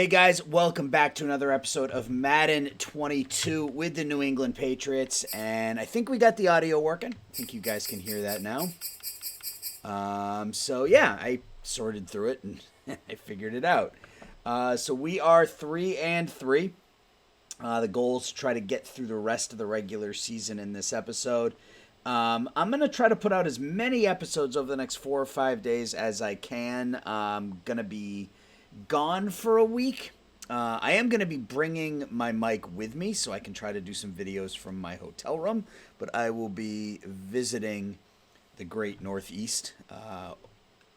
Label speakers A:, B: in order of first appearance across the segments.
A: Hey guys, welcome back to another episode of Madden 22 with the New England Patriots, and I think we got the audio working. I think you guys can hear that now. So yeah, I sorted through it and I figured it out. So we are 3-3. The goal is to try to get through the rest of the regular season in this episode. I'm going to try to put out as many episodes over the next 4 or 5 days as I can. I'm going to be gone for a week. I am going to be bringing my mic with me so I can try to do some videos from my hotel room, but I will be visiting the great Northeast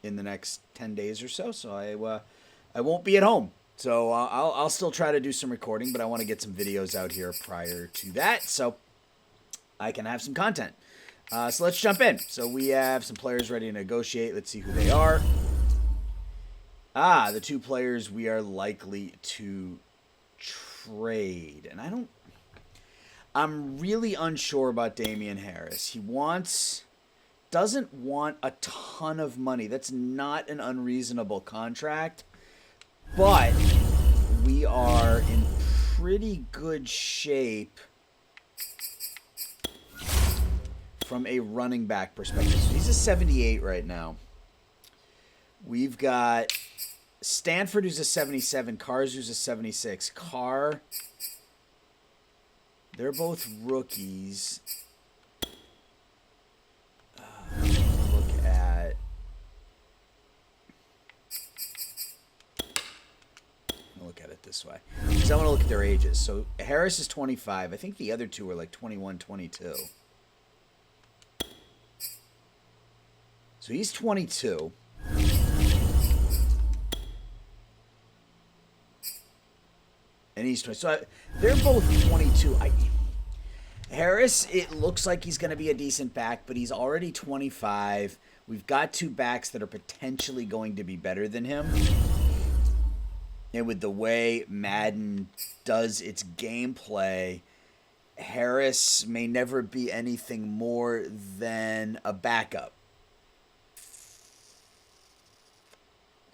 A: in the next 10 days or so, so I won't be at home. So I'll still try to do some recording, but I want to get some videos out here prior to that so I can have some content. So let's jump in. So we have some players ready to negotiate. Let's see who they are. The two players we are likely to trade. And I'm really unsure about Damian Harris. He doesn't want a ton of money. That's not an unreasonable contract. But we are in pretty good shape from a running back perspective. So he's a 78 right now. We've got Stanford, who's a 77. Carr's, who's a 76. Carr, they're both rookies. Look at it this way. Because I want to look at their ages. So Harris is 25. I think the other two are like 21, 22. So he's 22. And he's 20. So they're both 22. Harris, it looks like he's going to be a decent back, but he's already 25. We've got two backs that are potentially going to be better than him. And with the way Madden does its gameplay, Harris may never be anything more than a backup.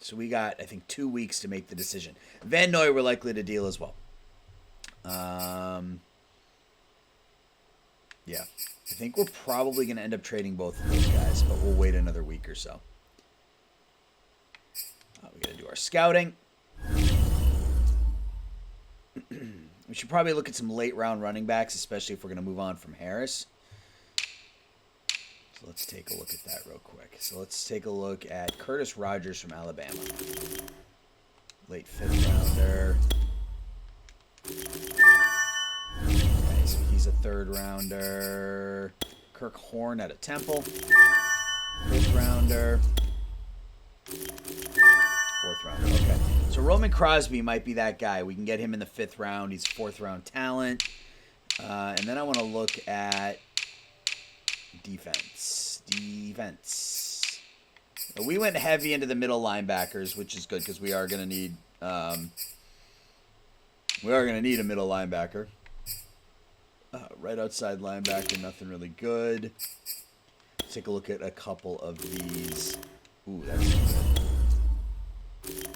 A: So we got, I think, 2 weeks to make the decision. Van Noy we're likely to deal as well. Yeah. I think we're probably going to end up trading both of those guys, but we'll wait another week or so. We got to do our scouting. We should probably look at some late round running backs, especially if we're going to move on from Harris. So let's take a look at that real quick. So let's take a look at Curtis Rogers from Alabama. Late 5th rounder. Okay, so he's a 3rd rounder. Kirk Horn out of Temple. 5th rounder. 4th rounder, okay. So Roman Crosby might be that guy. We can get him in the 5th round. He's 4th round talent. And then I want to look at defense. We went heavy into the middle linebackers, which is good because we are going to need a middle linebacker. Right outside linebacker, nothing really good. Let's take a look at a couple of these. Ooh, that's good.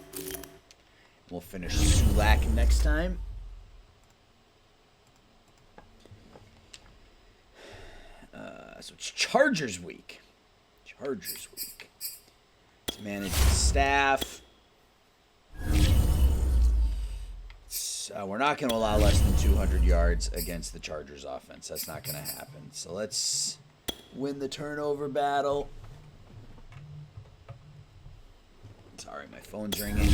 A: We'll finish Sulak next time. So it's Chargers week. Let's manage the staff. We're not going to allow less than 200 yards against the Chargers offense. That's not going to happen. So let's win the turnover battle. Sorry, my phone's ringing.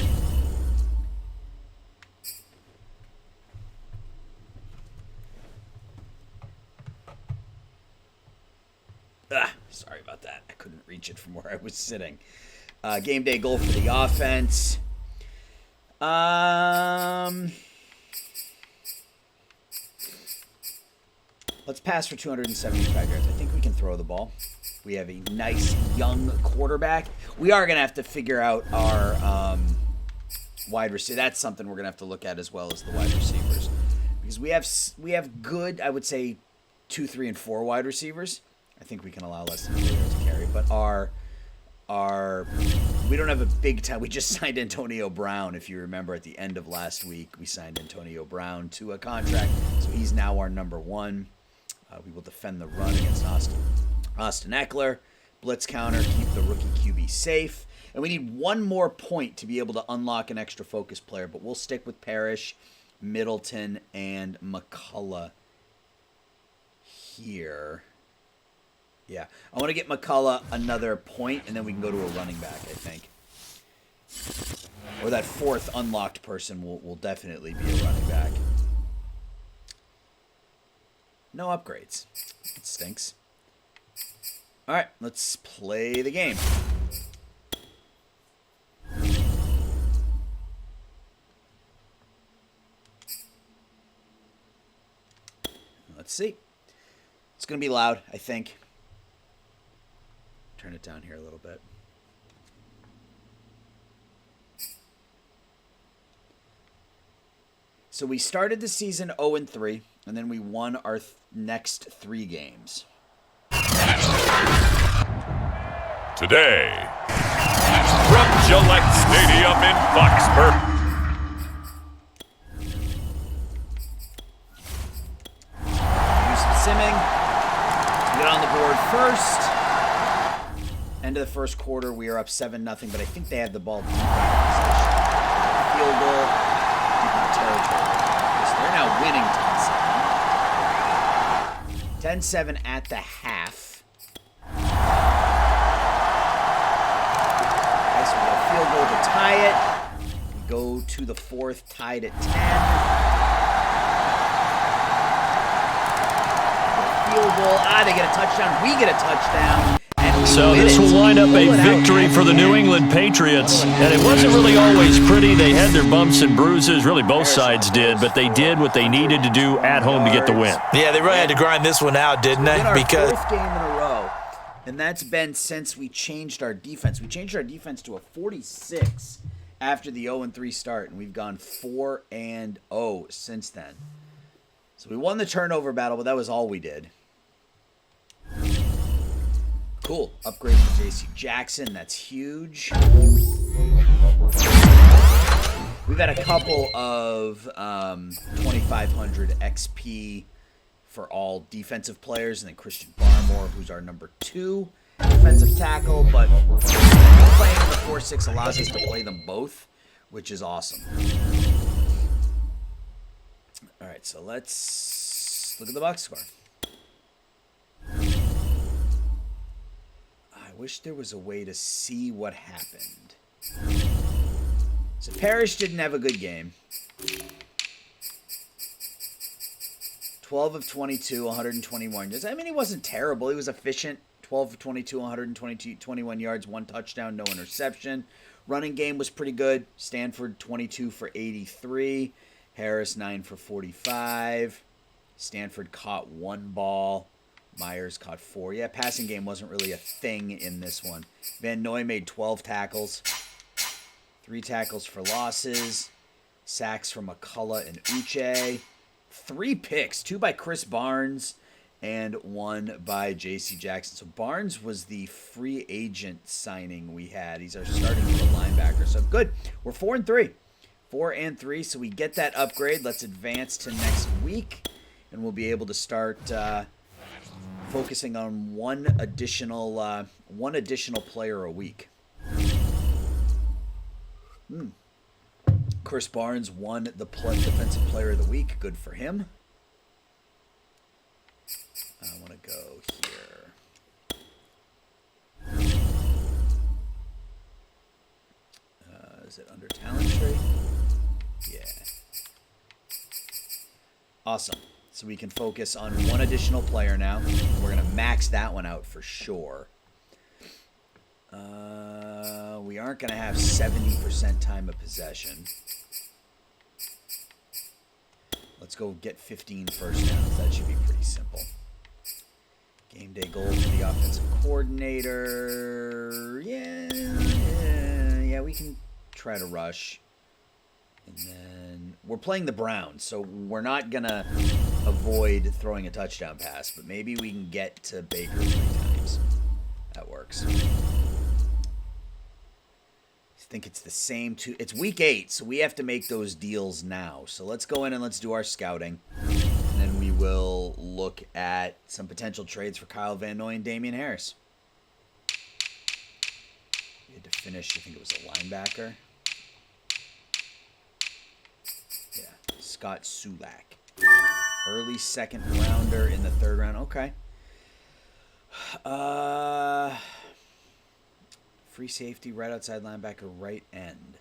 A: Sorry about that. I couldn't reach it from where I was sitting. Game day goal for the offense. Let's pass for 275 yards. I think we can throw the ball. We have a nice young quarterback. We are going to have to figure out our wide receiver. That's something we're going to have to look at as well as the wide receivers. Because we have good, I would say, 2, 3, and 4 wide receivers. I think we can allow less than 3 yards to carry. But our we don't have a big time. We just signed Antonio Brown. If you remember, at the end of last week, we signed Antonio Brown to a contract, so he's now our number 1. We will defend the run against Austin Eckler, blitz counter, keep the rookie QB safe, and we need one more point to be able to unlock an extra focus player. But we'll stick with Parrish, Middleton, and McCullough here. Yeah, I want to get McCullough another point, and then we can go to a running back, I think. Or that 4th unlocked person will definitely be a running back. No upgrades. It stinks. All right, let's play the game. Let's see. It's going to be loud, I think. Turn it down here a little bit. So we started the season 0-3, and then we won our next 3 games.
B: Today, from Gillette Stadium in Foxborough.
A: Do some simming. Get on the board first. End of the first quarter, we are up 7-0, but I think they had the ball deep in possession. Field goal, keeping the territory. So they're now winning 10-7. 10-7 at the half. Okay, so we got a field goal to tie it. We go to the 4th, tied at 10. Field goal. They get a touchdown. We get a touchdown.
C: So this will wind up a victory for the New England Patriots. And it wasn't really always pretty. They had their bumps and bruises. Really, both sides did. But they did what they needed to do at home to get the win.
D: Yeah, they really had to grind this one out, didn't they?
A: Because 4th game in a row. And that's been since we changed our defense. We changed our defense to a 46 after the 0-3 start. And we've gone 4-0 since then. So we won the turnover battle, but that was all we did. Cool. Upgrade for J.C. Jackson. That's huge. We've had a couple of 2,500 XP for all defensive players, and then Christian Barmore, who's our number 2 defensive tackle. But playing the 4-6 allows us to play them both, which is awesome. All right, so let's look at the box score. I wish there was a way to see what happened. So Parrish didn't have a good game. 12 of 22, 121 yards. I mean, he wasn't terrible. He was efficient. 12 of 22, 121 yards, 1 touchdown, no interception. Running game was pretty good. Stanford 22 for 83. Harris 9 for 45. Stanford caught 1 ball. Myers caught 4. Yeah, passing game wasn't really a thing in this one. Van Noy made 12 tackles. 3 tackles for losses. Sacks from McCullough and Uche. 3 picks. 2 by Chris Barnes and 1 by J.C. Jackson. So Barnes was the free agent signing we had. He's our starting linebacker. So good. We're 4-3. 4-3. So we get that upgrade. Let's advance to next week. And we'll be able to start focusing on one additional player a week. Chris Barnes won the Defensive Player of the Week. Good for him. I want to go here. Is it under talent tree? Yeah. Awesome. So we can focus on one additional player now. We're going to max that one out for sure. We aren't going to have 70% time of possession. Let's go get 15 first downs. That should be pretty simple. Game day goal for the offensive coordinator. Yeah, we can try to rush. And then we're playing the Browns, so we're not going to avoid throwing a touchdown pass, but maybe we can get to Baker 3 times. That works. think it's the same two. It's week 8, so we have to make those deals now. So let's go in and let's do our scouting. And then we will look at some potential trades for Kyle Van Noy and Damian Harris. We had to finish, I think it was a linebacker. Yeah, Scott Sulak. Early second rounder in the 3rd round. Okay. Free safety, right outside linebacker, right end.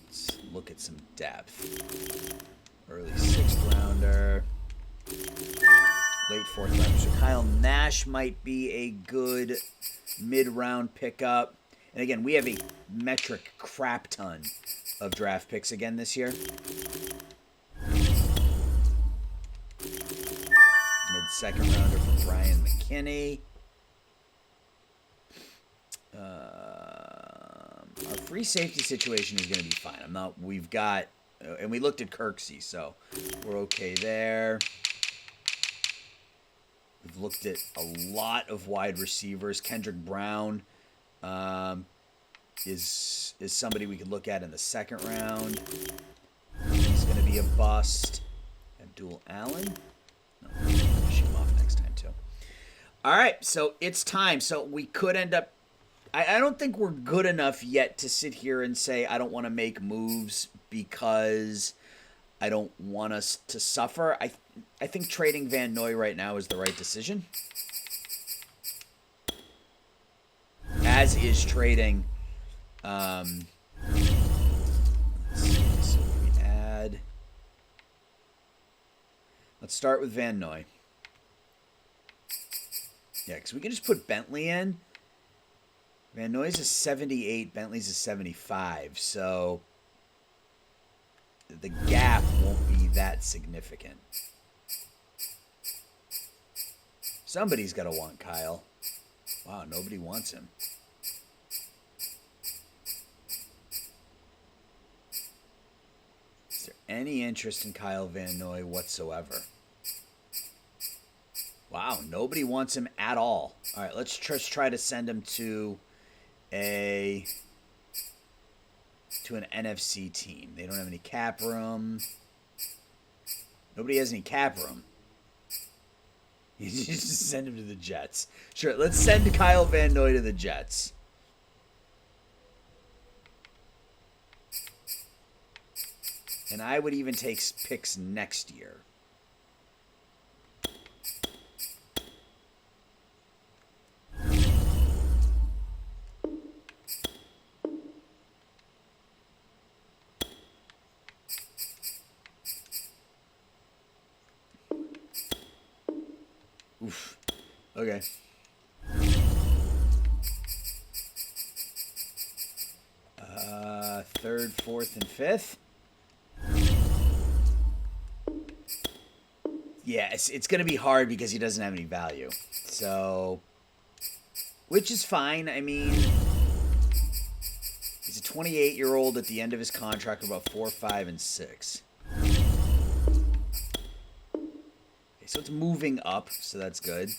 A: Let's look at some depth. Early 6th rounder. Late 4th rounder. So Kyle Nash might be a good mid-round pickup. And again, we have a metric crap ton of draft picks again this year. Mid-second rounder for Brian McKinney. Our free safety situation is going to be fine. We've got, and we looked at Kirksey, so we're okay there. We've looked at a lot of wide receivers. Kendrick Brown is somebody we could look at in the 2nd round. He's going to be a bust. Abdul Allen. No, I'm going to shoot him off next time too. All right, so it's time. So we could end up. I don't think we're good enough yet to sit here and say I don't want to make moves because I don't want us to suffer. I think trading Van Noy right now is the right decision. As is trading. Let's see. So we add. Let's start with Van Noy. Yeah, because we can just put Bentley in. Van Noy's a 78, Bentley's a 75, so the gap won't be that significant. Somebody's got to want Kyle. Wow, nobody wants him. Is there any interest in Kyle Van Noy whatsoever? Wow, nobody wants him at all. All right, let's just try to send him to an NFC team. They don't have any cap room. Nobody has any cap room. You just send him to the Jets. Sure, let's send Kyle Van Noy to the Jets. And I would even take picks next year. Oof. Okay. Third, fourth, and 5th. Yeah, it's going to be hard because he doesn't have any value. So, which is fine. I mean, he's a 28-year-old at the end of his contract, about 4, 5, and 6. So it's moving up, so that's good.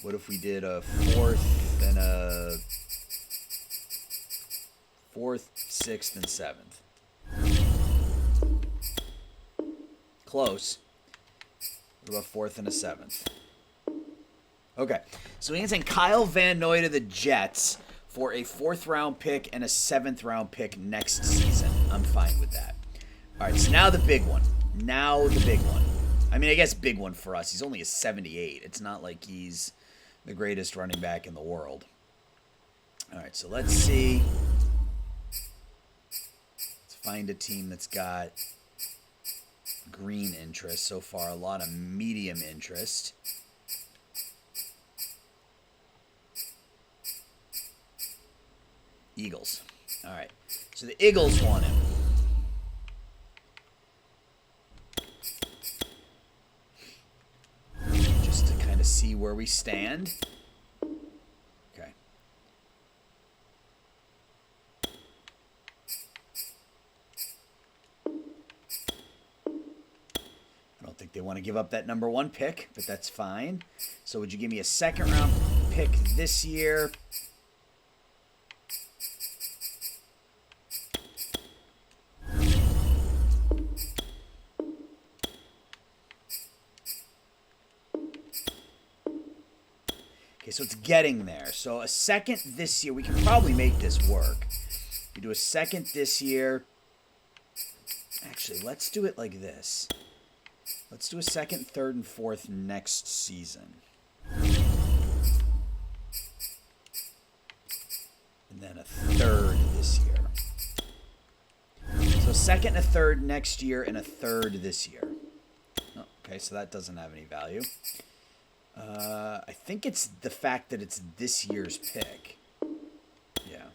A: What if we did a 4th and a 4th, 6th, and 7th? Close. What about 4th and a 7th? Okay, so we can send Kyle Van Noy to the Jets for a 4th round pick and a 7th round pick next season. I'm fine with that. All right, so now the big one. I mean, I guess big one for us. He's only a 78. It's not like he's the greatest running back in the world. All right, so let's see. Let's find a team that's got green interest so far. A lot of medium interest. Eagles. All right, so the Eagles want him. See where we stand. Okay. I don't think think they want to give up that number 1 pick, but that's fine. So would you give me a second-round pick this year? Okay, so it's getting there. So a second this year. We can probably make this work. We do a second this year. Actually, let's do it like this. Let's do a second, third, and fourth next season. And then a third this year. So a second and a third next year and a third this year. Oh, okay, so that doesn't have any value. I think it's the fact that it's this year's pick. Yeah.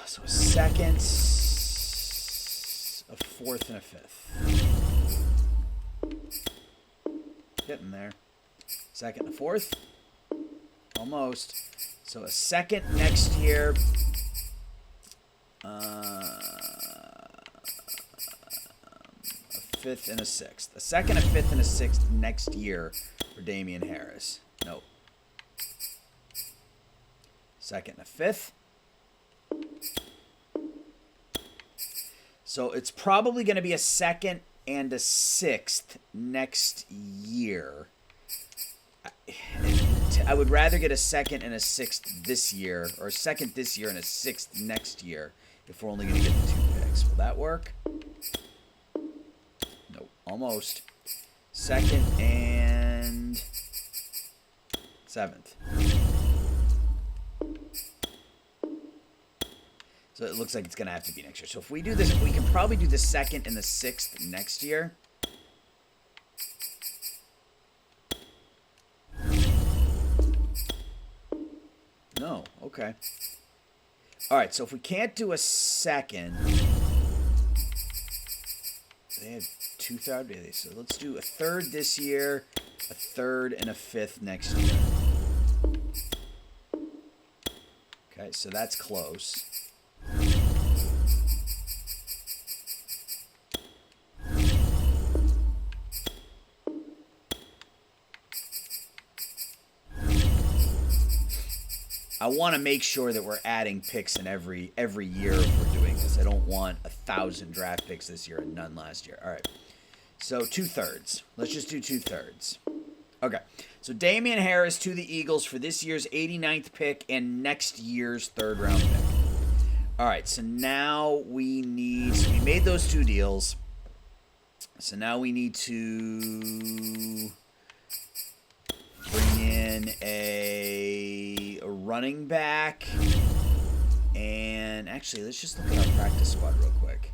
A: So a second, a fourth, and a fifth. Getting there. Second and a fourth. Almost. So a second next year. A fifth and a sixth. A second, a fifth, and a sixth next year for Damian Harris. Nope. Second and a fifth. So it's probably going to be a second and a sixth next year. I would rather get a second and a sixth this year, or a second this year and a sixth next year, if we're only going to get the 2 picks. Will that work? Nope. Almost. Second and 7th. So it looks like it's going to have to be next year. So if we do this, we can probably do the 2nd and the 6th next year. No. Okay. All right. So if we can't do a second, they have 2 third days. So let's do a third this year, a third, and a fifth next year. Okay. So that's close. I want to make sure that we're adding picks in every year if we're doing this. I don't want 1,000 draft picks this year and none last year. All right. So 2 thirds. Let's just do 2 thirds. Okay. So Damian Harris to the Eagles for this year's 89th pick and next year's 3rd round pick. All right. So now we need. So we made those 2 deals. So now we need to bring in a running back. And actually, let's just look at our practice squad real quick.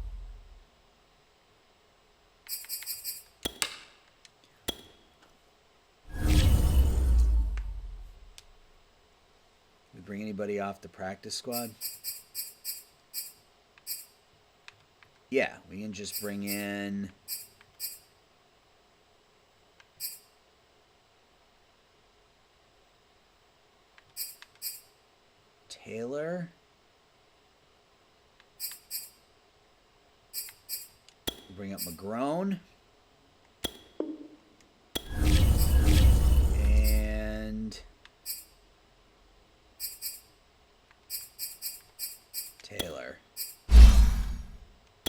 A: We bring anybody off the practice squad? Yeah, we can just bring in Taylor. Bring up McGrone. And Taylor.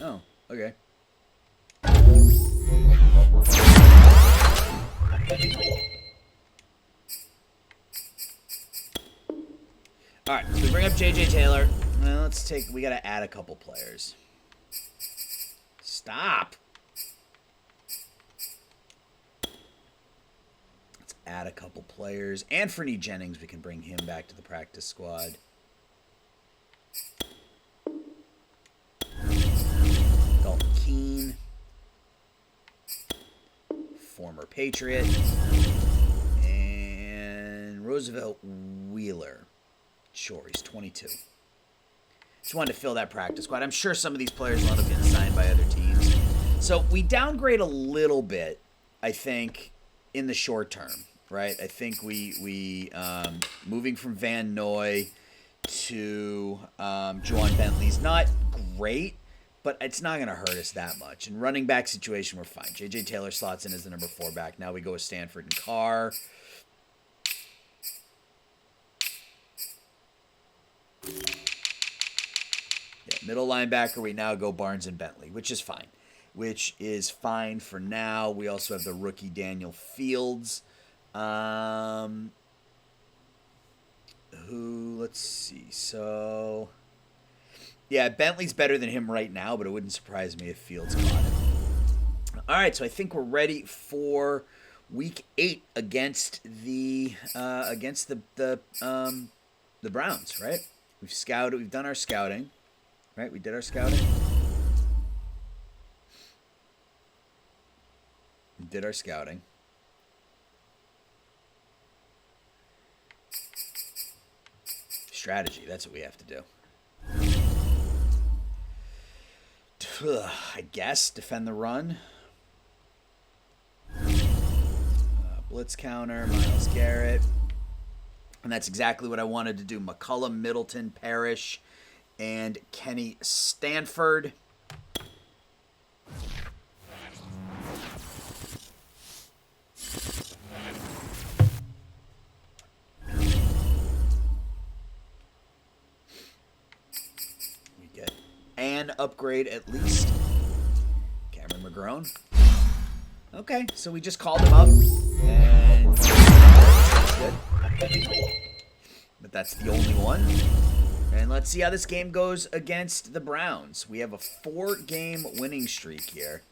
A: Oh, okay. All right, so we bring up J.J. Taylor. Well, we got to add a couple players. Stop. Let's add a couple players. Anthony Jennings, we can bring him back to the practice squad. Dalton Keene. Former Patriot. And Roosevelt Wheeler. Sure, he's 22. Just wanted to fill that practice squad. I'm sure some of these players will end up getting signed by other teams. So we downgrade a little bit, I think, in the short term, right? I think we moving from Van Noy to Juwan Bentley's not great, but it's not going to hurt us that much. In running back situation, we're fine. J.J. Taylor slots in as the number 4 back. Now we go with Stanford and Carr. Yeah, middle linebacker, we now go Barnes and Bentley, which is fine. For now. We also have the rookie Daniel Fields. Let's see. So, yeah, Bentley's better than him right now, but it wouldn't surprise me if Fields caught him. All right, so I think we're ready for Week 8 against the Browns, right? We've done our scouting, right? We did our scouting. Strategy, that's what we have to do. I guess defend the run. Blitz counter, Myles Garrett. And that's exactly what I wanted to do. McCullum, Middleton, Parrish, and Kenny Stanford. An upgrade at least. Cameron McGrone. Okay, so we just called him up. And good. But that's the only one. And let's see how this game goes against the Browns. We have a 4-game winning streak here.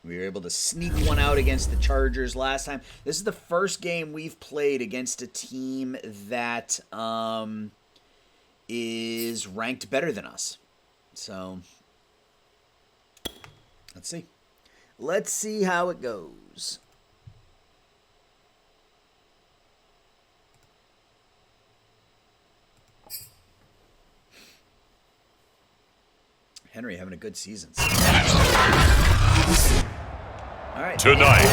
A: We were able to sneak one out against the Chargers last time. This is the first game we've played against a team that is ranked better than us. So, let's see. Let's see how it goes. Henry having a good season. All right.
B: Tonight,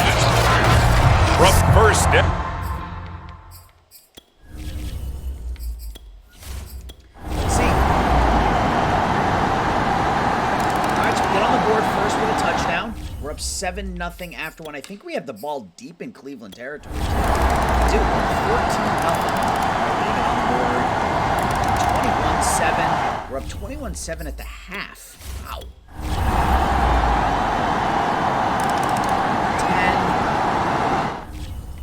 B: from first down.
A: We're up 7-0 after one. I think we have the ball deep in Cleveland territory. Dude, 14-0. Leaving on the board. 21-7. We're up 21-7 at the half. Wow.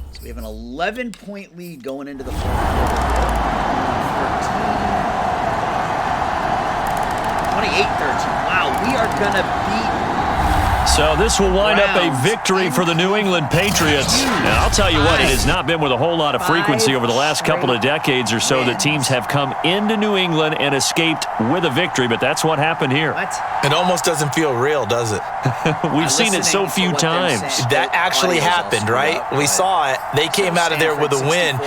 A: 10. So we have an 11-point lead going into the fourth quarter. 28-13. Wow, we are going to beat.
C: So this will wind up a victory for the New England Patriots. And I'll tell you what, it has not been with a whole lot of frequency over the last couple of decades or so that teams have come into New England and escaped with a victory, but that's what happened here.
D: It almost doesn't feel real, does it?
C: We've seen it so few times.
D: That actually happened, right? We saw it. They came out of there with a win.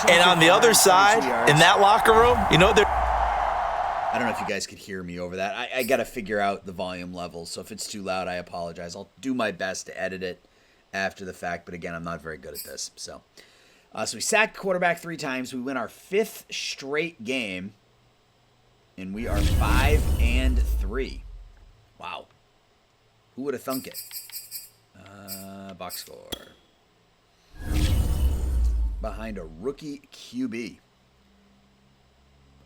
D: And on the other side, in that locker room, you know, they're...
A: I don't know if you guys could hear me over that. I got to figure out the volume levels, so if it's too loud, I apologize. I'll do my best to edit it after the fact, but again, I'm not very good at this. So we sacked quarterback 3 times. We win our 5th straight game, and we are 5-3. Wow. Who would have thunk it? Box score. Behind a rookie QB.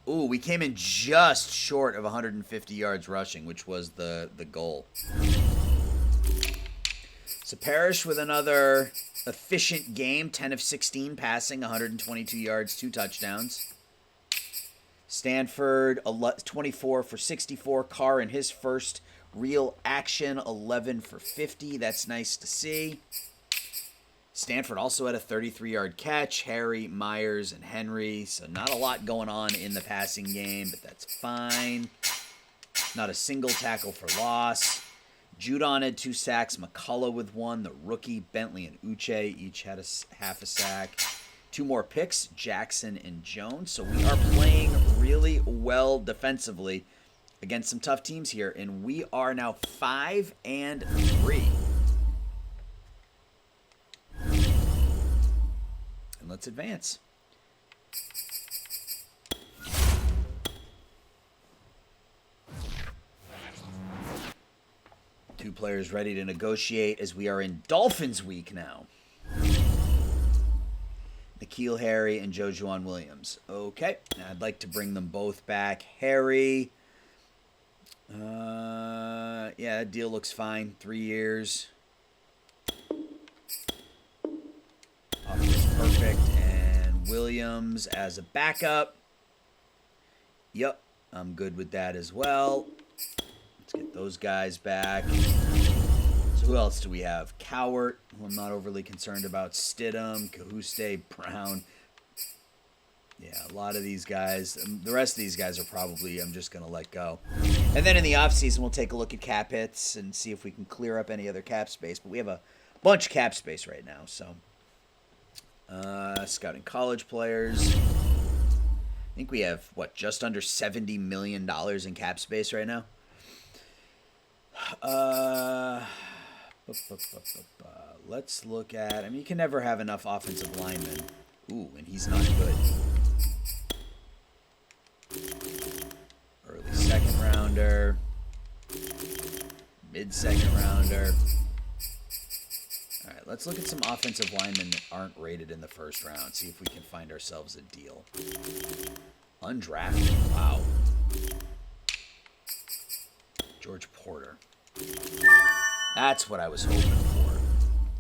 A: Ooh, we came in just short of 150 yards rushing, which was the goal. So Parrish with another efficient game, 10 of 16 passing, 122 yards, 2 touchdowns. Stanford, 24 for 64. Carr in his first real action, 11 for 50. That's nice to see. Stanford also had a 33-yard catch. Harry, Myers, and Henry. So not a lot going on in the passing game, but that's fine. Not a single tackle for loss. Judon had 2 sacks. McCullough with 1. The rookie, Bentley and Uche, each had half a sack. 2 more picks, Jackson and Jones. So we are playing really well defensively against some tough teams here. And we are now 5-3. Let's advance. players ready to negotiate as we are in Dolphins week now. N'Keal Harry and Jojuan Williams. Okay, I'd like to bring them both back. Harry, yeah, that deal looks fine. 3 years. Offer's perfect. And Williams as a backup. Yep, I'm good with that as well. Let's get those guys back. So who else do we have? Cowart, who I'm not overly concerned about. Stidham, Cahuste, Brown. Yeah, a lot of these guys. The rest of these guys are probably I'm just going to let go. And then in the offseason, we'll take a look at cap hits and see if we can clear up any other cap space. But we have a bunch of cap space right now. So, scouting college players. I think we have, just under $70 million in cap space right now? Let's look at... you can never have enough offensive linemen. Ooh, and he's not good. Early second rounder. Mid-second rounder. All right, let's look at some offensive linemen that aren't rated in the first round. See if we can find ourselves a deal. Undrafted. Wow. George Porter. That's what I was hoping for.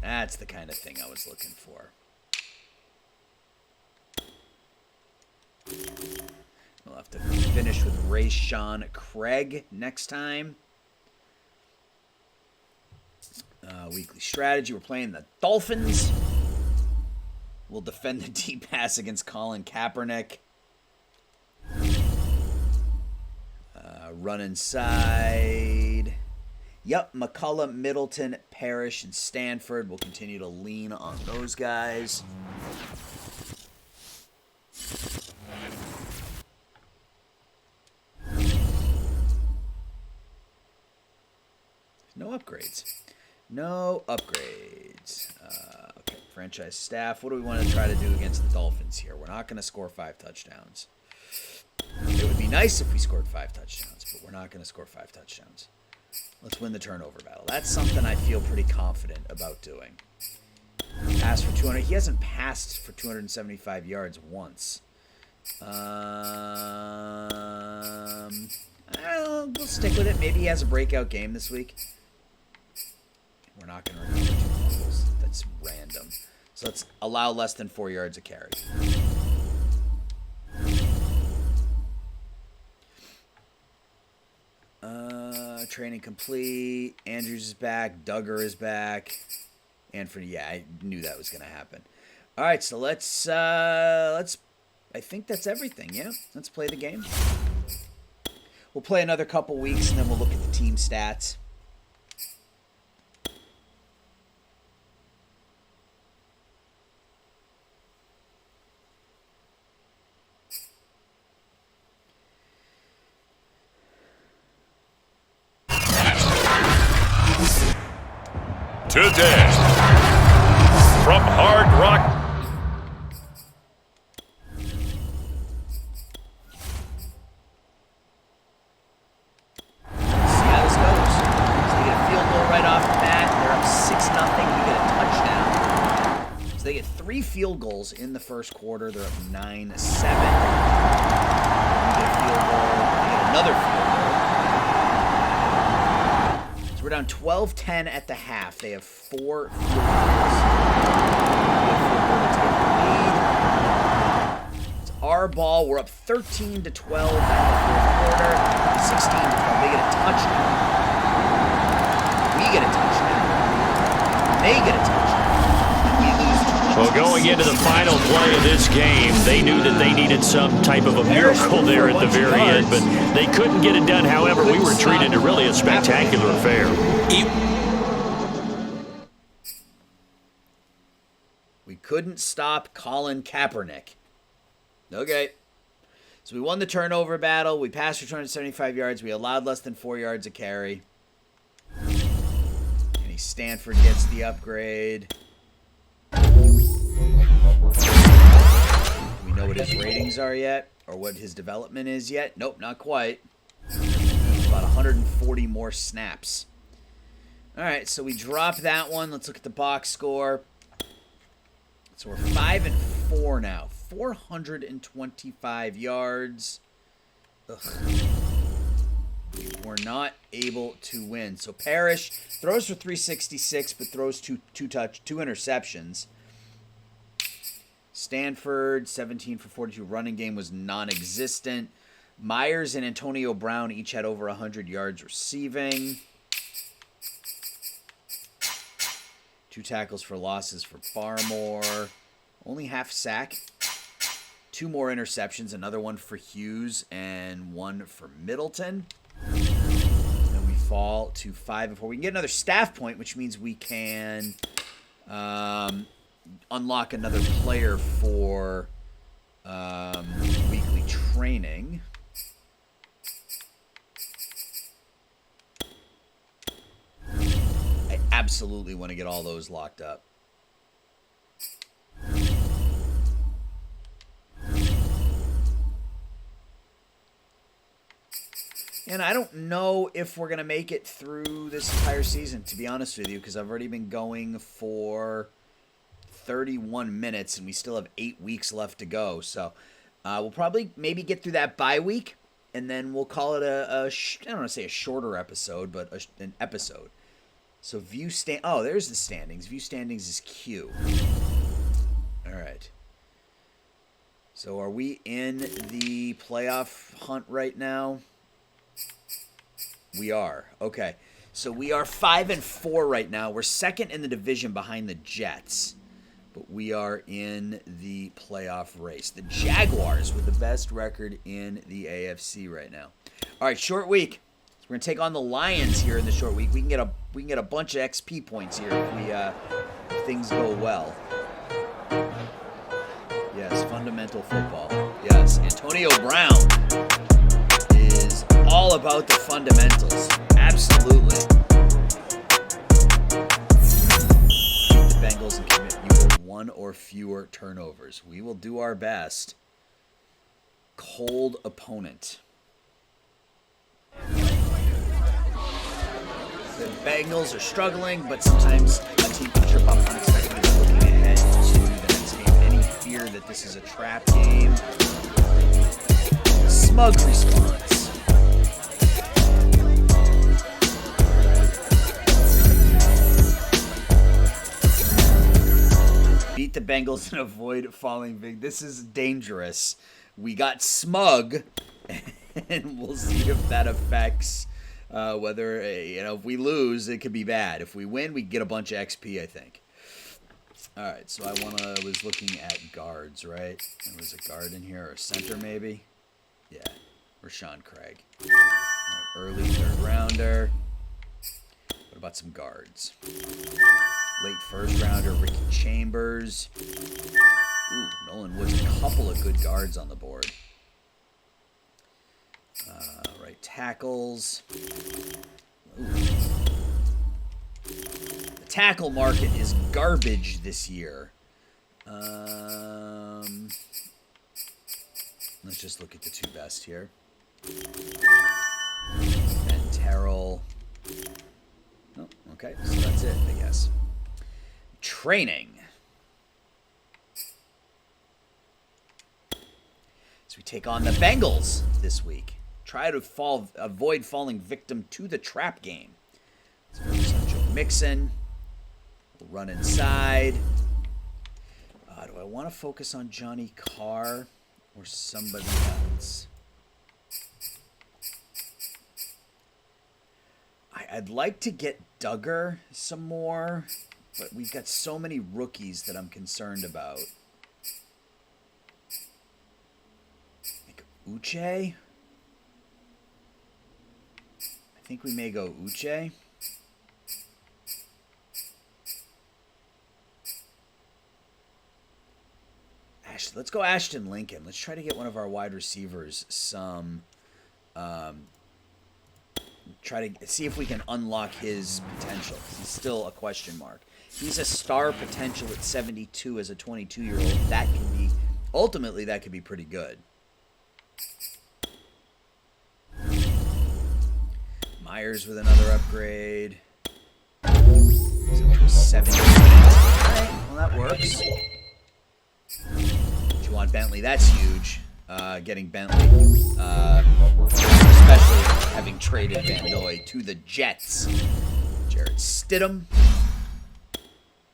A: That's the kind of thing I was looking for. We'll have to finish with Rayshawn Craig next time. Weekly strategy. We're playing the Dolphins. We'll defend the deep pass against Colin Kaepernick. Run inside. Yep, McCullough, Middleton, Parrish, and Stanford. We'll continue to lean on those guys. No upgrades. No upgrades. Okay, franchise staff. What do we want to try to do against the Dolphins here? We're not going to score 5 touchdowns. It would be nice if we scored 5 touchdowns, but we're not going to score 5 touchdowns. Let's win the turnover battle. That's something I feel pretty confident about doing. Pass for 200. He hasn't passed for 275 yards once. We'll stick with it. Maybe he has a breakout game this week. We're not going to recover 2 fumbles. That's random. So let's allow less than 4 yards a carry. Training complete. Andrews is back. Duggar is back. And I knew that was going to happen. All right, so let's. I think that's everything. Yeah, let's play the game. We'll play another couple weeks, and then we'll look at the team stats.
B: Today, from Hard Rock.
A: See how this goes. So they get a field goal right off the bat. They're up 6-0. We get a touchdown. So they get 3 field goals in the first quarter. They're up 9-7. We get a field goal. They get another field goal. We're down 12-10 at the half. They have 4 field goals. It's our ball. We're up 13-12 at the fourth quarter. 16-12. They get a touchdown. We get a touchdown. They get a touchdown. We lose 20.
C: Well, going into the final play of this game, they knew that they needed some type of a miracle there at the very end, but they couldn't get it done. However, we were treated to really a spectacular affair.
A: We couldn't stop Colin Kaepernick. Okay. So we won the turnover battle. We passed for 275 yards. We allowed less than 4 yards a carry. And Stanford gets the upgrade. Do we know what his ratings are yet? Or what his development is yet? Nope, not quite. About 140 more snaps. All right, so we drop that one. Let's look at the box score. So we're 5-4 now. 425 yards. Ugh. We're not able to win. So Parrish throws for 366, but throws two interceptions. Stanford, 17 for 42. Running game was non-existent. Myers and Antonio Brown each had over 100 yards receiving. 2 tackles for losses for Barmore. Only half sack. 2 more interceptions. Another one for Hughes and 1 for Middleton. And we fall to 5-4. We can get another staff point, which means we can unlock another player for weekly training. I absolutely want to get all those locked up. And I don't know if we're going to make it through this entire season, to be honest with you, because I've already been going for 31 minutes, and we still have 8 weeks left to go. So we'll probably maybe get through that bye week, and then we'll call it I don't want to say a shorter episode, but an episode. So oh, there's the standings. View standings is Q. All right. So are we in the playoff hunt right now? We are. Okay. So we are 5-4 right now. We're second in the division behind the Jets. But we are in the playoff race. The Jaguars with the best record in the AFC right now. All right, short week. So we're going to take on the Lions here in the short week. We can get a bunch of XP points here if things go well. Yes, fundamental football. Yes, Antonio Brown is all about the fundamentals. Absolutely. Beat the Bengals and commit either 1 or fewer turnovers. We will do our best. Cold opponent. The Bengals are struggling, but sometimes a team can trip up unexpectedly looking ahead to the next game. Any fear that this is a trap game? Smug response. Beat the Bengals and avoid falling big. This is dangerous. We got smug, and we'll see if that affects whether, if we lose, it could be bad. If we win, we get a bunch of XP, I think. All right, so I was looking at guards, right? There was a guard in here, or a center maybe? Yeah, Rashawn Craig. All right, early 3rd rounder. What about some guards? Late 1st rounder, Ricky Chambers. Ooh, Nolan Woods, a couple of good guards on the board. Right tackles. Ooh. The tackle market is garbage this year. Let's just look at the 2 best here. And Terrell. Oh, okay, so that's it, I guess. Training. So we take on the Bengals this week. Try to avoid falling victim to the trap game. Let's focus on Joe Mixon. We'll run inside. Do I want to focus on Johnny Carr or somebody else? I'd like to get Duggar some more, but we've got so many rookies that I'm concerned about. Like Uche? I think we may go Uche. Let's go Ashton Lincoln. Let's try to get one of our wide receivers some... try to see if we can unlock his potential. He's still a question mark. He's a star potential at 72 as a 22-year-old. That can be... Ultimately, that could be pretty good. Myers with another upgrade. 78. All right, well, that works. Juwan Bentley, that's huge. Getting Bentley, especially having traded Van Noy to the Jets. Jarrett Stidham.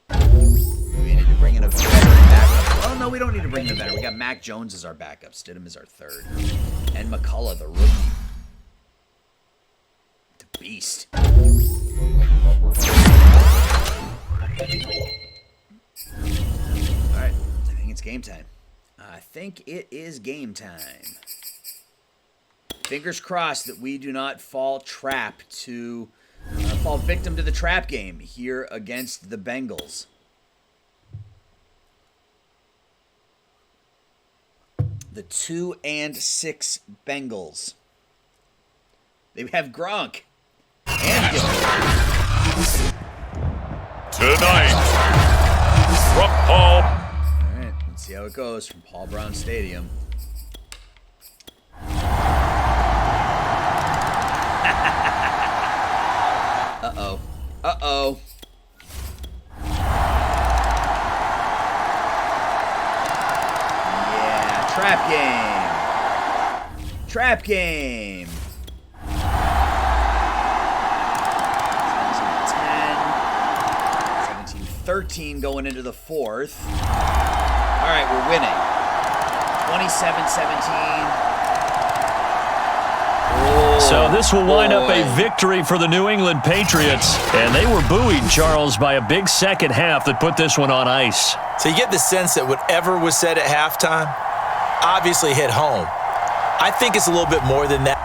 A: We need to bring in a veteran backup. Well, no, we don't need to bring in a veteran. We got Mac Jones as our backup. Stidham is our third. And McCullough, the rookie. The beast. All right, I think it's game time. I think it is game time. Fingers crossed that we do not fall victim to the trap game here against the Bengals. The 2-6 Bengals. They have Gronk and Gilmore.
B: Tonight, from Paul.
A: All right, let's see how it goes from Paul Brown Stadium. Uh-oh. Uh-oh. Yeah, trap game. Trap game. 17-13 going into the fourth. All right, we're winning. 27-17.
C: So this will wind up a victory for the New England Patriots. And they were buoyed, Charles, by a big second half that put this one on ice.
D: So you get the sense that whatever was said at halftime obviously hit home. I think it's a little bit more than that.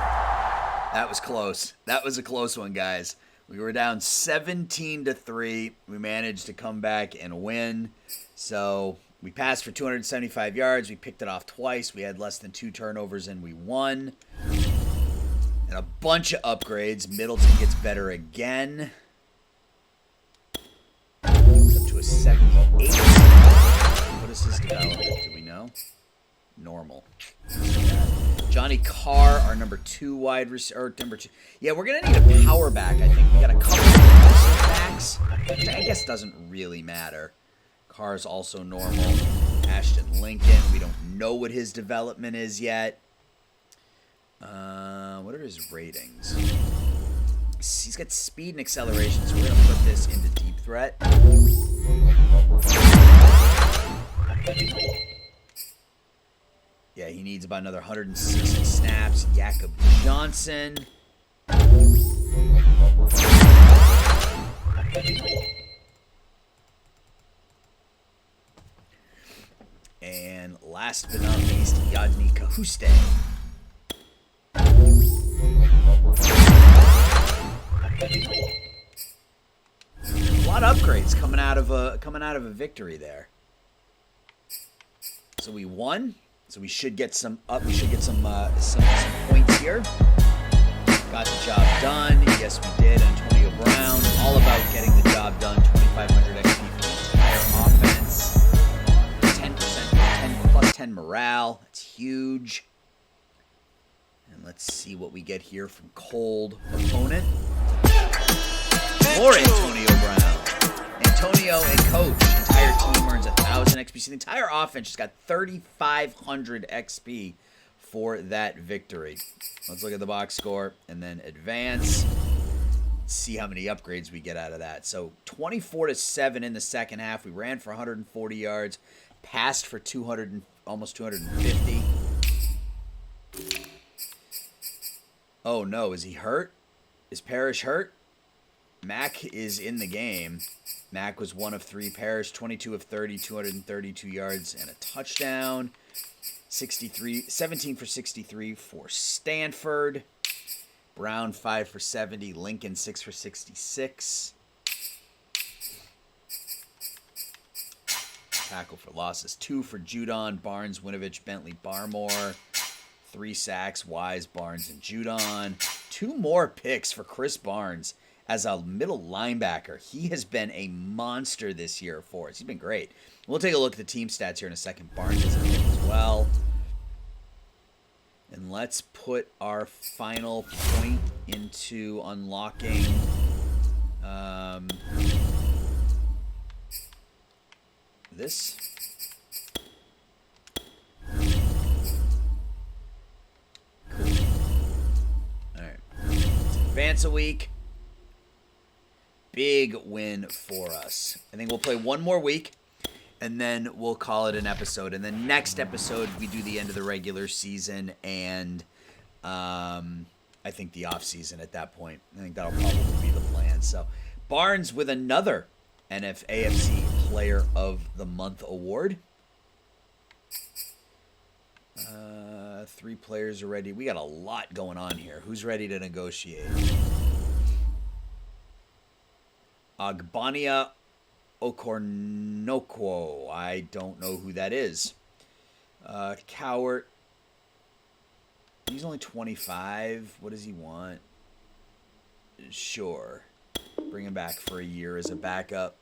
A: That was close. That was a close one, guys. We were down 17-3. We managed to come back and win. So we passed for 275 yards. We picked it off twice. We had less than 2 turnovers, and we won. And a bunch of upgrades. Middleton gets better again. It's up to a 78. What is his development? Do we know? Normal. Johnny Carr, our number 2 wide receiver. Number 2. Yeah, we're going to need a power back, I think. We got a couple of defensive backs, which I guess doesn't really matter. Carr's also normal. Ashton Lincoln, we don't know what his development is yet. What are his ratings? He's got speed and acceleration, so we're going to put this into deep threat. Yeah, he needs about another 160 snaps. Jakob Johnson. And last but not least, Yadni Kahuste. A lot of upgrades coming out of a victory there. So we won. So we should get some some points here. Got the job done. Yes, we did. Antonio Brown, all about getting the job done. 2,500 XP for the entire offense. 10%, plus 10 morale. That's huge. And let's see what we get here from cold opponent. More Antonio Brown. Antonio and coach. Entire team earns 1,000 XP. So the entire offense just got 3,500 XP for that victory. Let's look at the box score and then advance. Let's see how many upgrades we get out of that. So 24-7 in the second half. We ran for 140 yards, passed for almost 250. Oh no, is he hurt? Is Parrish hurt? Mac is in the game. Mac was 1 of 3. Parrish 22 of 30, 232 yards and a touchdown. 17 for 63 for Stanford. Brown 5 for 70. Lincoln 6 for 66. Tackle for losses 2 for Judon, Barnes, Winovich, Bentley, Barmore. 3 sacks, Wise, Barnes, and Judon. 2 more picks for Chris Barnes as a middle linebacker. He has been a monster this year for us. He's been great. We'll take a look at the team stats here in a second. Barnes is a pick as well. And let's put our final point into unlocking this. Cool. Alright. Let's advance a week. Big win for us. I think we'll play one more week, and then we'll call it an episode. And then next episode, we do the end of the regular season and I think the off season at that point. I think that'll probably be the plan. So Barnes with another AFC Player of the Month award. 3 players are ready. We got a lot going on here. Who's ready to negotiate? Agbania Okornokwo. I don't know who that is. Cowart. He's only 25. What does he want? Sure. Bring him back for a year as a backup.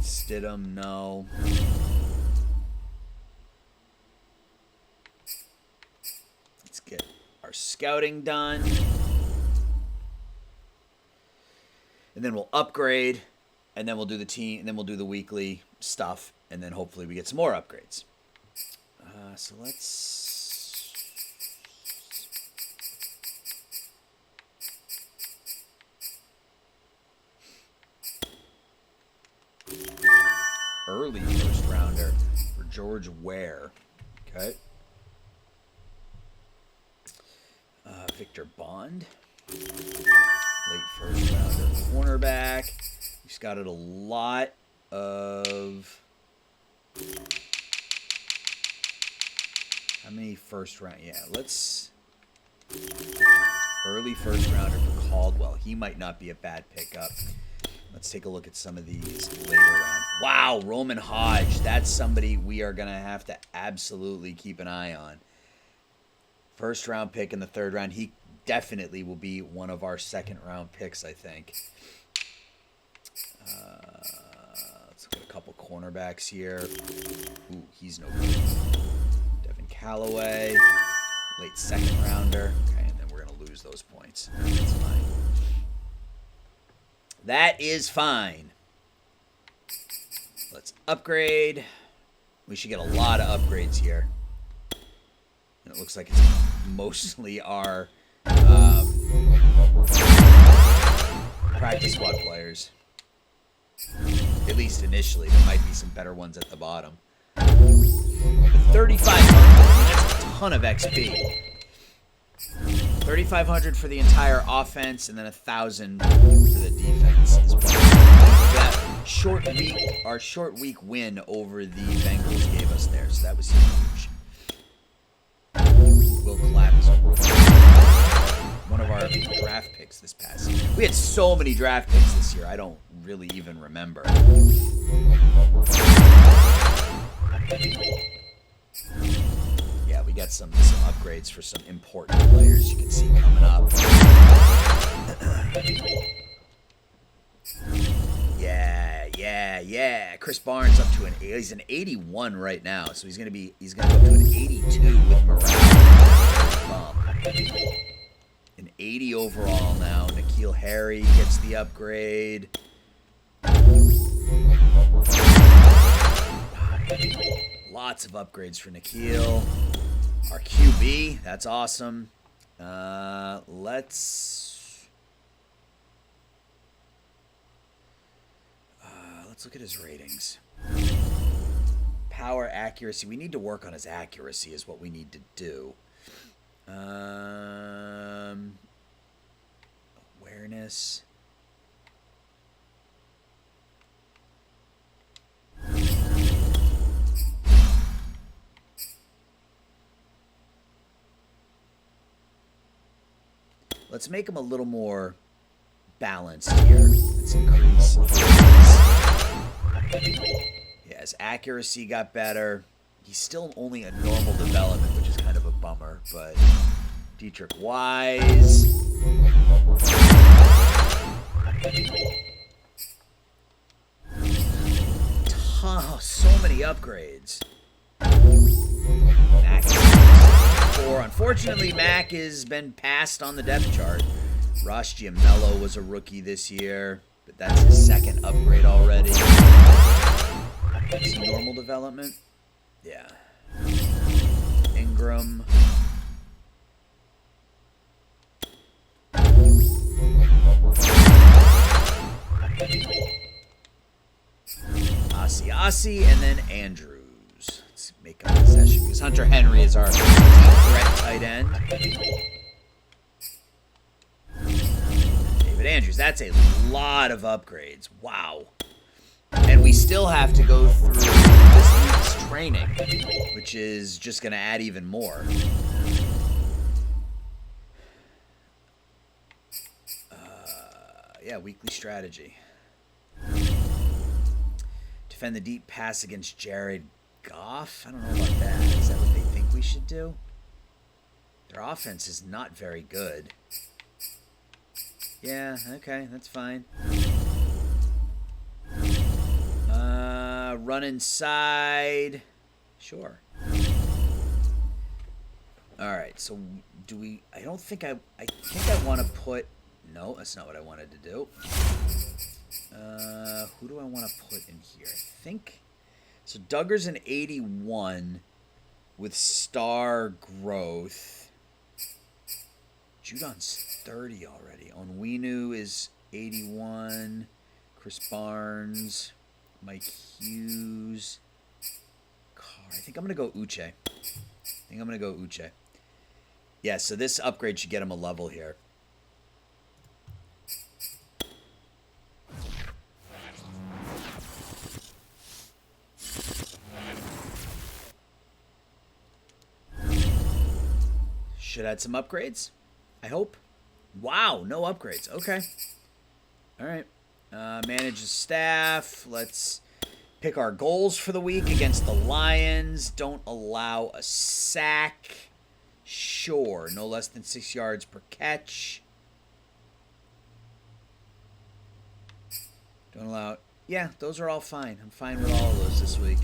A: Stidham, no. Let's get our scouting done. And then we'll upgrade. And then we'll do the team. And then we'll do the weekly stuff. And then hopefully we get some more upgrades. So let's... early first rounder for George Ware. Okay. Victor Bond. Late first rounder cornerback. We scouted a lot of... How many first round? Yeah, let's... Early first rounder for Caldwell. He might not be a bad pickup. Let's take a look at some of these later round. Wow, Roman Hodge. That's somebody we are going to have to absolutely keep an eye on. First round pick in the third round. He definitely will be one of our second round picks, I think. Let's look at a couple cornerbacks here. Ooh, he's no good. Devin Callaway. Late second rounder. Okay, and then we're going to lose those points. That's fine. That is fine. Let's upgrade. We should get a lot of upgrades here. And it looks like it's mostly our practice squad players. At least initially. There might be some better ones at the bottom. 3,500. That's a ton of XP. 3,500 for the entire offense, and then 1,000 for the defense. That our short week win over the Bengals gave us there, so that was huge. Will Clapp is one of our draft picks this past year. We had so many draft picks this year, I don't really even remember. Yeah, we got some upgrades for some important players you can see coming up. Yeah. Chris Barnes up to he's an 81 right now, so he's gonna go up to an 82 with morale. An 80 overall now. N'Keal Harry gets the upgrade. Lots of upgrades for N'Keal. Our QB, that's awesome. Let's look at his ratings. Power, accuracy. We need to work on his accuracy is what we need to do. Awareness. Let's make him a little more balanced here. Let's increase. Yeah, his accuracy got better. He's still only a normal development, which is kind of a bummer, but Dietrich Wise. Oh, so many upgrades. Mac is 4. Unfortunately, Mac has been passed on the depth chart. Ross Giamello was a rookie this year. but that's his second upgrade already. Is he normal development? Yeah. Ingram. Asiasi, and then Andrews. Let's make a possession because Hunter Henry is our deep threat tight end. David Andrews. That's a lot of upgrades. Wow. And we still have to go through this week's training, which is just going to add even more. Yeah, weekly strategy. Defend the deep pass against Jared Goff? I don't know about that. Is that what they think we should do? Their offense is not very good. Yeah, okay, that's fine. Run inside. Sure. Alright, so do we... I think I want to put... No, that's not what I wanted to do. Who do I want to put in here? I think... So Duggar's an 81 with star growth. Judon's 30 already. Onwenu is 81. Chris Barnes. Mike Hughes. Carr. I think I'm going to go Uche. Yeah, so this upgrade should get him a level here. Should add some upgrades, I hope. Wow, no upgrades. Okay. All right. Manage the staff. Let's pick our goals for the week against the Lions. Don't allow a sack. Sure. No less than 6 yards per catch. Don't allow... Yeah, those are all fine. I'm fine with all of those this week.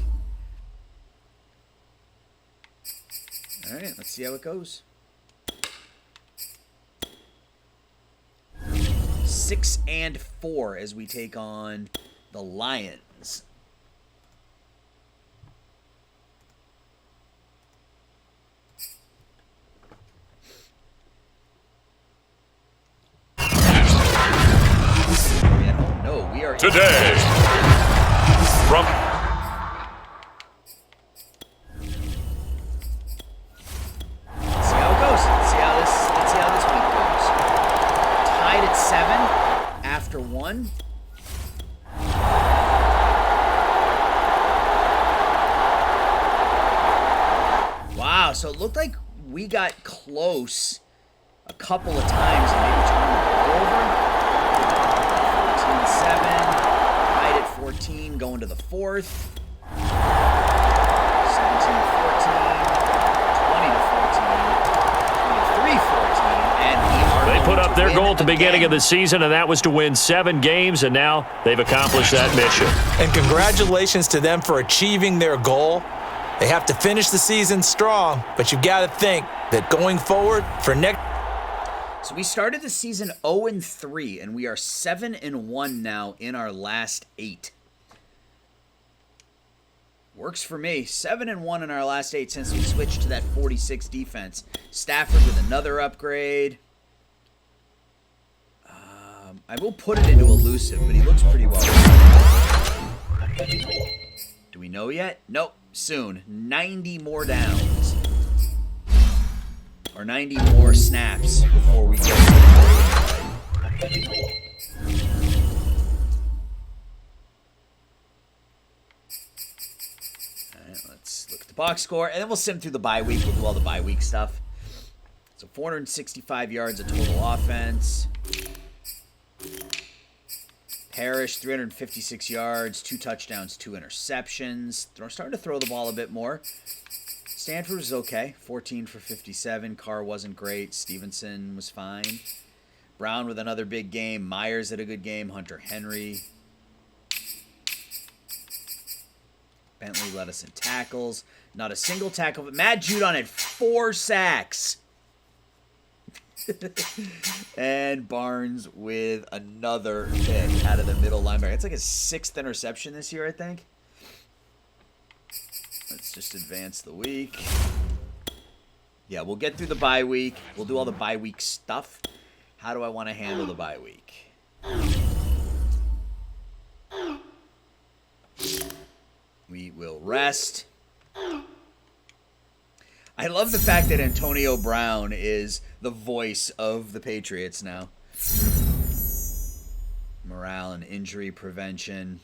A: All right, let's see how it goes. 6-4 as we take on the Lions. And, oh no, we are
B: Today, from
A: Let's see how it goes. Let's see how this week goes. Tied at 7 after 1. Wow, so it looked like we got close a couple of times and maybe turned the ball over. 14-7. Tied at 14, going to the 4th.
C: They put up their goal at the beginning of the season, and that was to win 7 games, and now they've accomplished that mission.
D: And congratulations to them for achieving their goal. They have to finish the season strong, but you've got to think that going forward for next...
A: So we started the season 0-3, and we are 7-1 now in our last 8. Works for me. 7-1 in our last 8 since we switched to that 46 defense. Stafford with another upgrade. I will put it into elusive, but he looks pretty well. Do we know yet? Nope. Soon. 90 more downs. Or 90 more snaps before we get to the rating guide. Alright, let's look at the box score, and then we'll sim through the bye week. We'll do all the bye week stuff. So 465 yards of total offense. Parrish, 356 yards, 2 touchdowns, 2 interceptions. They're starting to throw the ball a bit more. Stanford was okay, 14 for 57. Carr wasn't great. Stevenson was fine. Brown with another big game. Myers had a good game. Hunter Henry. Bentley led us in tackles. Not a single tackle, but Matt Judon had 4 sacks. And Barnes with another pick out of the middle linebacker. It's like his 6th interception this year, I think. Let's just advance the week. Yeah, we'll get through the bye week. We'll do all the bye week stuff. How do I want to handle the bye week? We will rest. I love the fact that Antonio Brown is the voice of the Patriots now. Morale and injury prevention.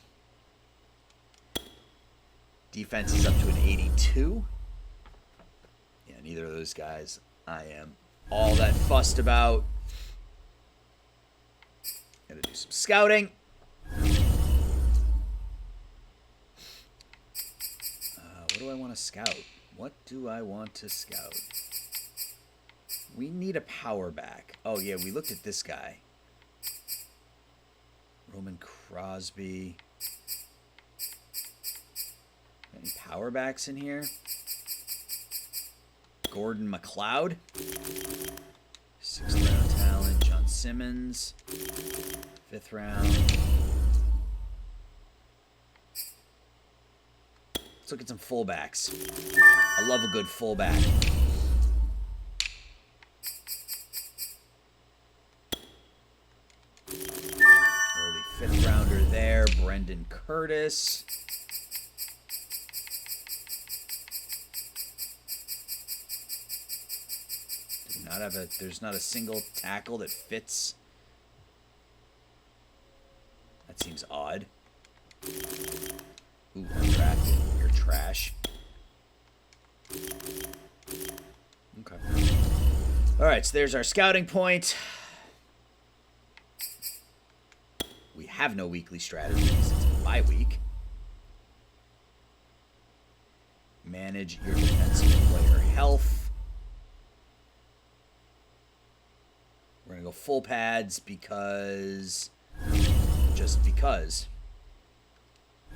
A: Defense is up to an 82. Yeah, neither of those guys I am all that fussed about. Gotta do some scouting. What do I want to scout? What do I want to scout? We need a power back. Oh, yeah, we looked at this guy. Roman Crosby. Any power backs in here? Gordon McLeod. 6th round talent. John Simmons. 5th round. Let's look at some fullbacks. I love a good fullback. Early 5th rounder there, Brendan Curtis. There's not a single tackle that fits. That seems odd. Ooh, undrafted. You're trash. Okay. Alright, so there's our scouting point. We have no weekly strategies. It's a bye week. Manage your defensive player health. We're going to go full pads because... Just because.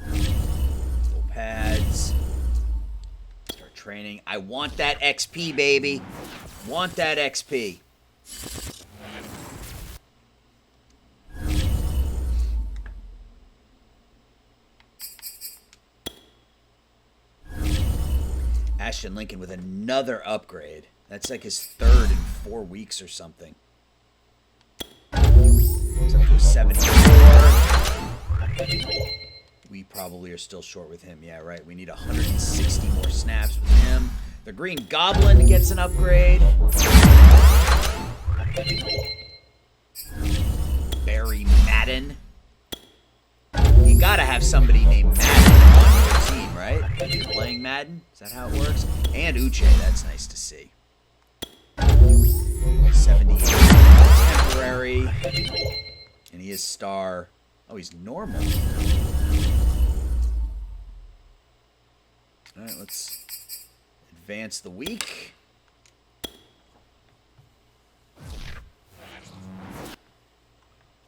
A: Full pads. Start training. I want that XP, baby. Want that XP. Ashton Lincoln with another upgrade. That's like his 3rd in 4 weeks or something. It's up to 74. We probably are still short with him. Yeah, right. We need 160 more snaps with him. The Green Goblin gets an upgrade. Barry Madden. You gotta have somebody named Madden on your team, right? If you're playing Madden. Is that how it works? And Uche. That's nice to see. 78. Temporary. And he is star. Oh, he's normal. Alright, let's advance the week.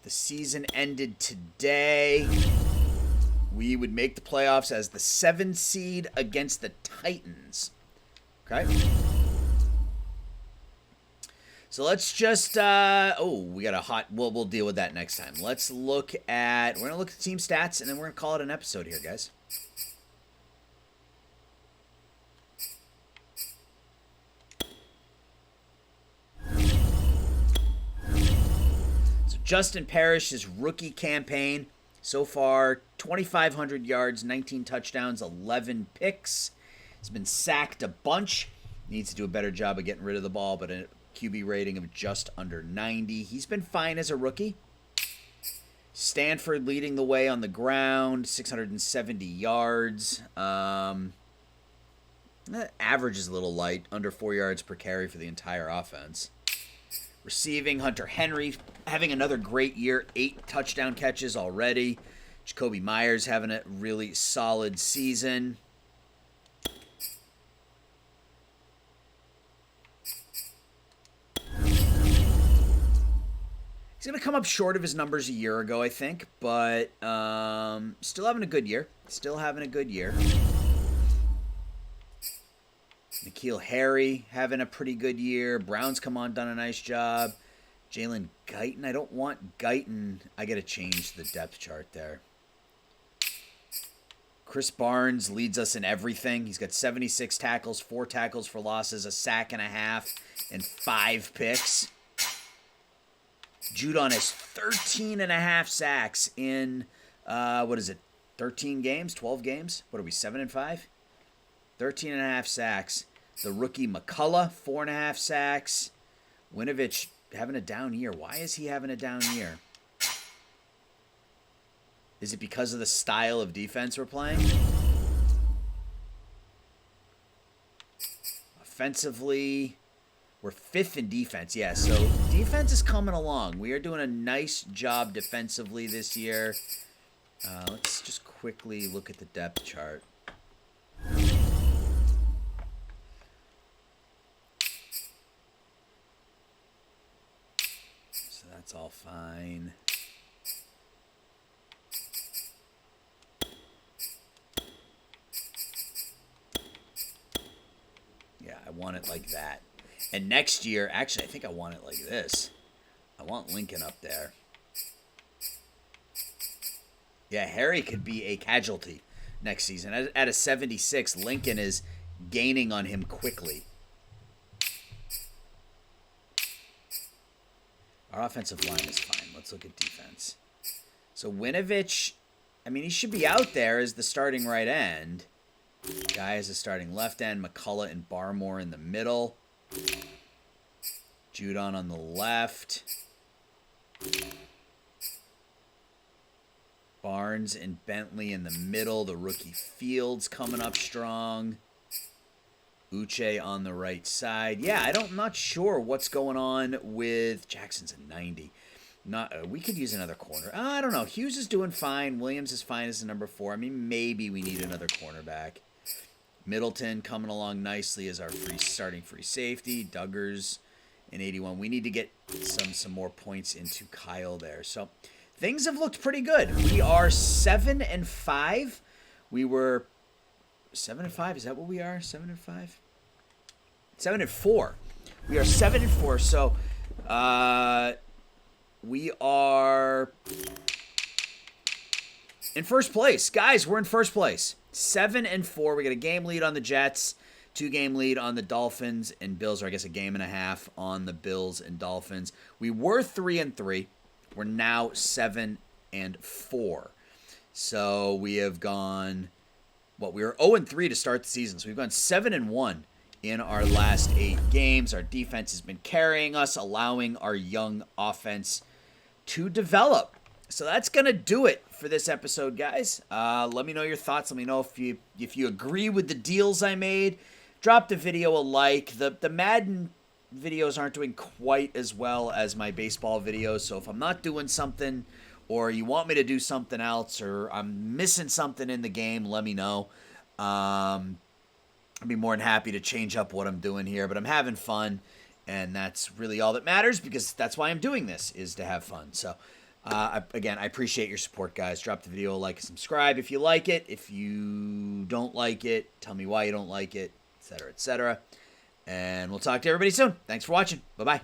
A: The season ended today. We would make the playoffs as the 7th seed against the Titans. Okay? So let's just, we got a hot, we'll deal with that next time. Let's look at, we're going to look at team stats, and then we're going to call it an episode here, guys. So Justin Parrish's rookie campaign, so far, 2,500 yards, 19 touchdowns, 11 picks. He's been sacked a bunch. Needs to do a better job of getting rid of the ball, but a QB rating of just under 90. He's been fine as a rookie. Stanford leading the way on the ground, 670 yards. Average is a little light, under 4 yards per carry for the entire offense. Receiving, Hunter Henry having another great year, 8 touchdown catches already. Jacoby Myers having a really solid season. He's going to come up short of his numbers a year ago, I think, but still having a good year. N'Keal Harry having a pretty good year. Brown's come on, done a nice job. Jalen Guyton. I don't want Guyton. I got to change the depth chart there. Chris Barnes leads us in everything. He's got 76 tackles, 4 tackles for losses, a sack and a half, and 5 picks. Judon has 13 and a half sacks in, 13 games, 12 games? What are we, 7 and 5? 13 and a half sacks. The rookie McCullough, 4.5 sacks. Winovich having a down year. Why is he having a down year? Is it because of the style of defense we're playing? Offensively, we're 5th in defense. Yeah, so defense is coming along. We are doing a nice job defensively this year. Let's just quickly look at the depth chart. So that's all fine. Yeah, I want it like that. And next year, actually, I think I want it like this. I want Lincoln up there. Yeah, Harry could be a casualty next season. At a 76, Lincoln is gaining on him quickly. Our offensive line is fine. Let's look at defense. So Winovich, I mean, he should be out there as the starting right end. Guy is the starting left end. McCullough and Barmore in the middle. Judon on the left. Barnes and Bentley in the middle. The rookie Fields coming up strong. Uche on the right side. Yeah, I'm not sure what's going on with Jackson's at 90. We could use another corner. I don't know. Hughes is doing fine. Williams is fine as the number 4. I mean, maybe we need another cornerback. Middleton coming along nicely as our starting free safety. Duggars in 81. We need to get some more points into Kyle there. So things have looked pretty good. We are 7 and 5. We were 7 and 5. Is that what we are? 7 and 5. 7 and 4. We are 7 and 4. So we are in first place, guys. We're in first place. 7 and 4. We got a game lead on the Jets, 2-game lead on the Dolphins and Bills, or I guess a game and a half on the Bills and Dolphins. We were 3 and 3. We're now 7 and 4. So we have gone, we were 0 and 3 to start the season. So we've gone 7 and 1 in our last 8 games. Our defense has been carrying us, allowing our young offense to develop. So that's going to do it for this episode, guys. Let me know your thoughts. Let me know if you agree with the deals I made. Drop the video a like. The Madden videos aren't doing quite as well as my baseball videos. So if I'm not doing something or you want me to do something else or I'm missing something in the game, let me know. I'd be more than happy to change up what I'm doing here. But I'm having fun, and that's really all that matters because that's why I'm doing this, is to have fun. So again, I appreciate your support, guys. Drop the video a like and subscribe if you like it. If you don't like it, tell me why you don't like it, etc., etc. And we'll talk to everybody soon. Thanks for watching. Bye-bye.